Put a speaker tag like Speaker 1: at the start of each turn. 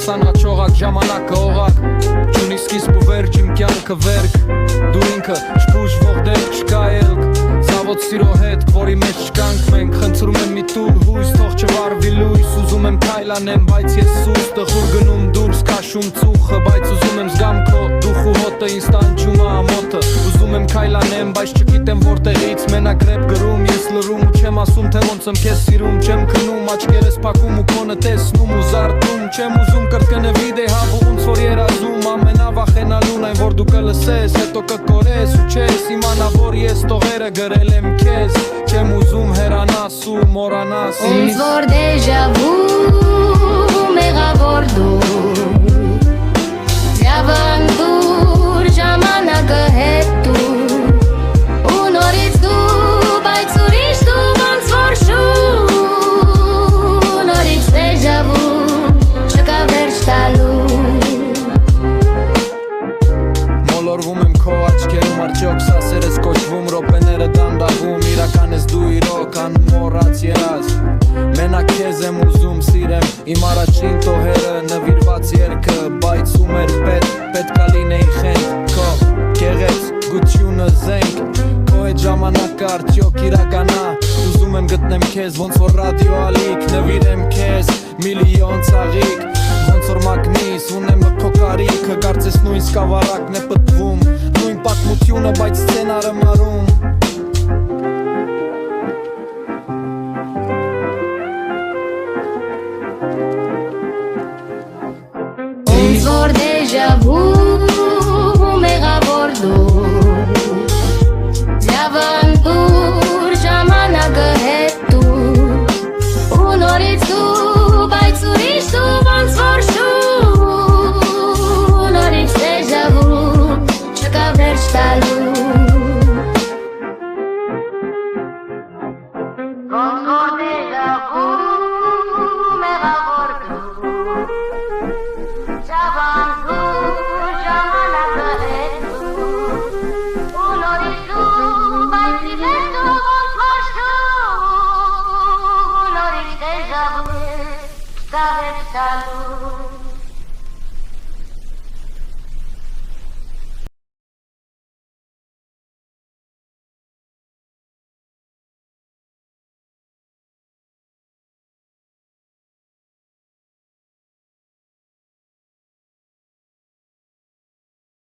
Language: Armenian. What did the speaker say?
Speaker 1: ես անհաչողակ ժամանակը օղակ Չունի սկիզբ ու վերջ իմ կյանքը վերք Դու ինքը չբուժվող դեպք չկա ելք Ցավոտ սիրո հետ որի մեջ չկանք մենք Խնդրում եմ մի տուր հույս թող չվարվի լույս Ուզում եմ քայլանեմ բայց ես սուս տխուր գնում դուրս քաշում ծուխը Բայց ուզում եմ զգամ քո դուխ ու հոտը ինձ տանջում ա ամոթը Ուզում եմ քայլանեմ բայց չգիտեմ որտեղից Մենակ ռեպ գրում ես լռում ու չեմ ասում թե ոնց եմ քեզ սիրում Չեմ քնում աչքերս փակում ու քոնը տեսնում ու զարթնում Չեմ ուզում կրկնե վիդեո ոնց որ երազում Ամենավախենալուն այն որ դու կլսես հետո կկորես ու չես իմանա որ ես տողերը գրել եմ քեզ Չեմ ուզում հեռանաս ու մոռանաս
Speaker 2: Ոնց որ դեժա վու մեղավոր դու Ձյավանդուր ժամանակը հետ դու ու նորից դու բայց ուրիշ դու ոնց որ շու Նորից դեժա վու չկա վերջ տալու
Speaker 1: Մոլորվում եմ քո աչքերում արդյոք սասերս կոչվում Ռոպեները դանդաղում իրական ես դու իրոք անմոռաց երազ Մենակ քեզ եմ ուզում սիրեմ իմ առաջին տոհերը նվիրված երգը Բայց ում էր պետքա լինեի խենթ Քո գեղեց գությունը զենք Քո հետ ժամանակը արդյոք իրականա Ուզում եմ գտնեմ քեզ ոնց որ ռադիո ալիք Նվիրեմ քեզ միլիոն ծաղիկ Ոնց որ մագնիս ունեմ քո կարիքը Կարծես նույն սկավառակն է պտվում Նույն պատմությունը բայց սցենարը մարում
Speaker 2: Ոնց որ դեժա վու մեղավոր դու Ձյավանդուր ժամանակը հետ դու ու նորից դու բայց ուրիշ դու ոնց որ շու Նորից դեժա վու չկա վերջ տալու Ոնց որ դեժա վու մեղավոր դու Ձյավանդուր ժամանակը հետ դու ու նորից դու բայց ուրիշ դու ոնց որ շու Նորից դեժա վու չկա վերջ տալու